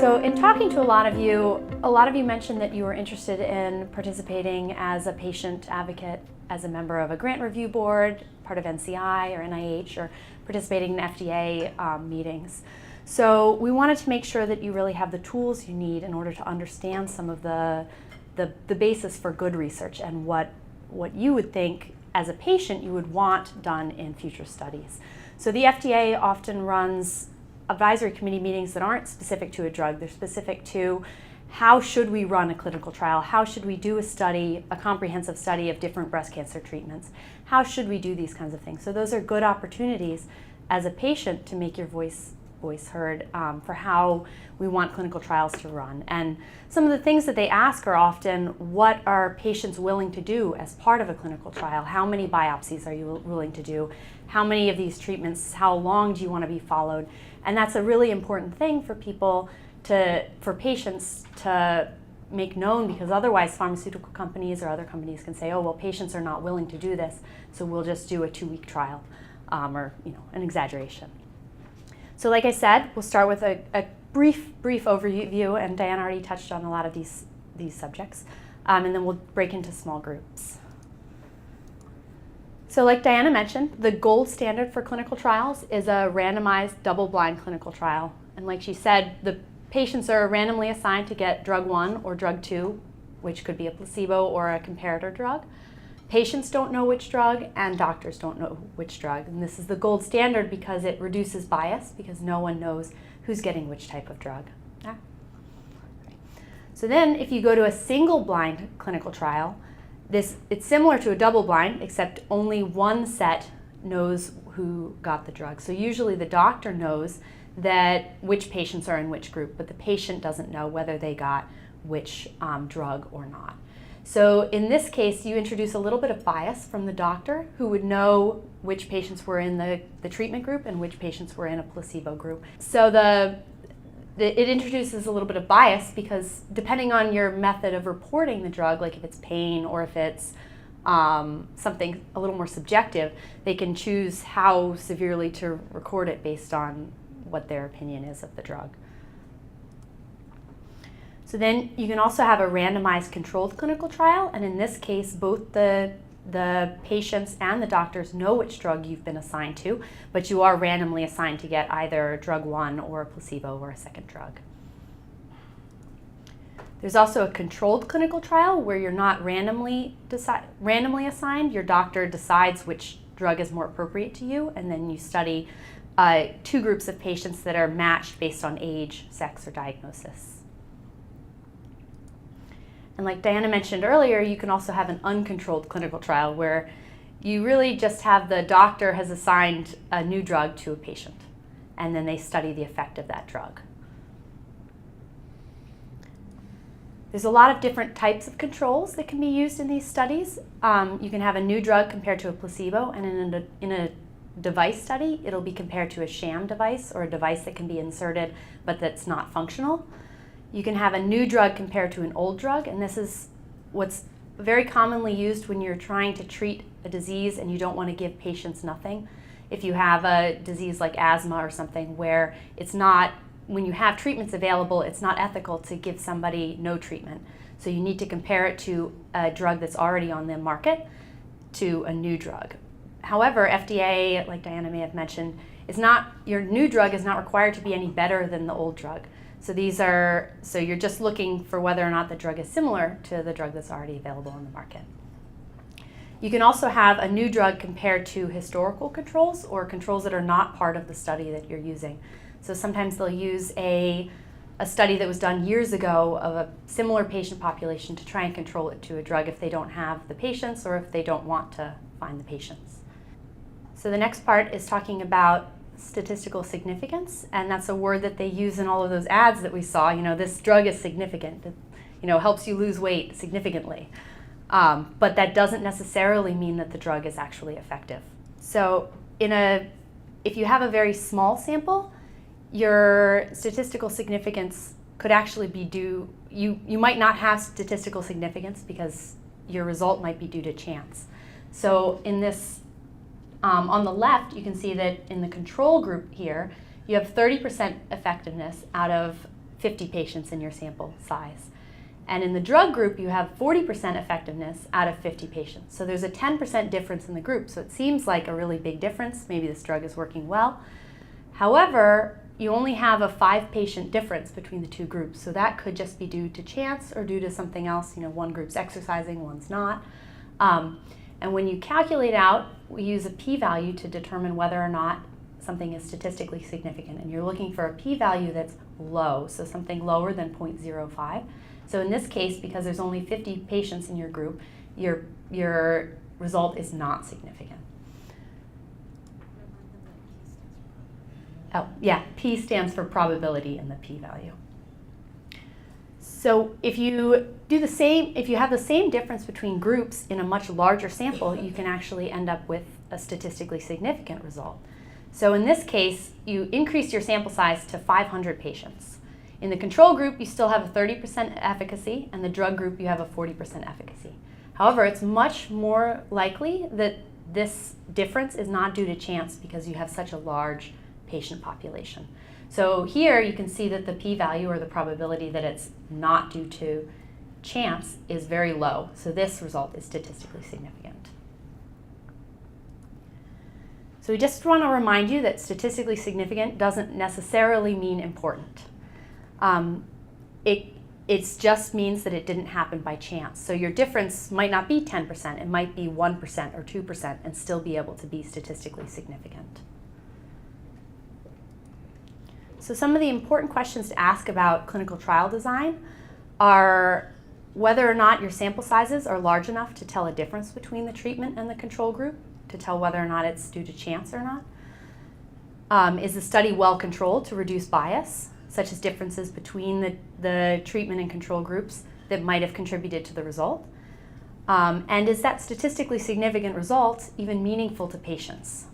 So in talking to a lot of you mentioned that you were interested in participating as a patient advocate, as a member of a grant review board, part of NCI or NIH, or participating in FDA meetings. So we wanted to make sure that you really have the tools you need in order to understand some of the basis for good research and what you would think as a patient you would want done in future studies. So the FDA often runs advisory committee meetings that aren't specific to a drug. They're specific to how should we run a clinical trial? How should we do a study, a comprehensive study of different breast cancer treatments? How should we do these kinds of things? So those are good opportunities as a patient to make your voice heard for how we want clinical trials to run. And some of the things that they ask are often, what are patients willing to do as part of a clinical trial? How many biopsies are you willing to do? How many of these treatments, how long do you want to be followed? And that's a really important thing for for patients to make known, because otherwise pharmaceutical companies or other companies can say, oh, well, patients are not willing to do this, so we'll just do a 2-week trial, or an exaggeration. So like I said, we'll start with a brief overview, and Diana already touched on a lot of these subjects, and then we'll break into small groups. So like Diana mentioned, the gold standard for clinical trials is a randomized double-blind clinical trial. And like she said, the patients are randomly assigned to get drug 1 or drug 2, which could be a placebo or a comparator drug. Patients don't know which drug, and doctors don't know which drug. And this is the gold standard because it reduces bias, because no one knows who's getting which type of drug. Yeah. So then if you go to a single-blind clinical trial, it's similar to a double-blind, except only one set knows who got the drug. So usually the doctor knows which patients are in which group, but the patient doesn't know whether they got which drug or not. So in this case, you introduce a little bit of bias from the doctor, who would know which patients were in the treatment group and which patients were in a placebo group. So it introduces a little bit of bias, because depending on your method of reporting the drug, like if it's pain or if it's something a little more subjective, they can choose how severely to record it based on what their opinion is of the drug. So then you can also have a randomized controlled clinical trial, and in this case, both the patients and the doctors know which drug you've been assigned to, but you are randomly assigned to get either drug 1 or a placebo or a second drug. There's also a controlled clinical trial where you're not randomly assigned. Your doctor decides which drug is more appropriate to you, and then you study 2 groups of patients that are matched based on age, sex, or diagnosis. And like Diana mentioned earlier, you can also have an uncontrolled clinical trial where you really just have the doctor has assigned a new drug to a patient, and then they study the effect of that drug. There's a lot of different types of controls that can be used in these studies. You can have a new drug compared to a placebo, and in a device study, it'll be compared to a sham device, or a device that can be inserted but that's not functional. You can have a new drug compared to an old drug, and this is what's very commonly used when you're trying to treat a disease and you don't want to give patients nothing. If you have a disease like asthma or something where when you have treatments available, it's not ethical to give somebody no treatment. So you need to compare it to a drug that's already on the market to a new drug. However, FDA, like Diana may have mentioned, your new drug is not required to be any better than the old drug. So you're just looking for whether or not the drug is similar to the drug that's already available on the market. You can also have a new drug compared to historical controls, or controls that are not part of the study that you're using. So sometimes they'll use a study that was done years ago of a similar patient population to try and control it to a drug if they don't have the patients or if they don't want to find the patients. So the next part is talking about statistical significance, and that's a word that they use in all of those ads that we saw. This drug is significant. It helps you lose weight significantly. But that doesn't necessarily mean that the drug is actually effective. So if you have a very small sample, your statistical significance could actually be you might not have statistical significance because your result might be due to chance. So in this On the left, you can see that in the control group here, you have 30% effectiveness out of 50 patients in your sample size. And in the drug group, you have 40% effectiveness out of 50 patients. So there's a 10% difference in the group. So it seems like a really big difference. Maybe this drug is working well. However, you only have a 5-patient difference between the two groups. So that could just be due to chance or due to something else. You know, one group's exercising, one's not. And when you calculate out, we use a p-value to determine whether or not something is statistically significant. And you're looking for a p-value that's low, so something lower than 0.05. So in this case, because there's only 50 patients in your group, your result is not significant. Oh, yeah, P stands for probability in the p-value. So if you have the same difference between groups in a much larger sample, you can actually end up with a statistically significant result. So in this case, you increase your sample size to 500 patients. In the control group, you still have a 30% efficacy, and the drug group, you have a 40% efficacy. However, it's much more likely that this difference is not due to chance because you have such a large patient population. So here you can see that the p-value, or the probability that it's not due to chance, is very low. So this result is statistically significant. So we just want to remind you that statistically significant doesn't necessarily mean important. It just means that it didn't happen by chance. So your difference might not be 10%, it might be 1% or 2% and still be able to be statistically significant. So some of the important questions to ask about clinical trial design are whether or not your sample sizes are large enough to tell a difference between the treatment and the control group, to tell whether or not it's due to chance or not. Is the study well controlled to reduce bias, such as differences between the treatment and control groups that might have contributed to the result? And is that statistically significant result even meaningful to patients?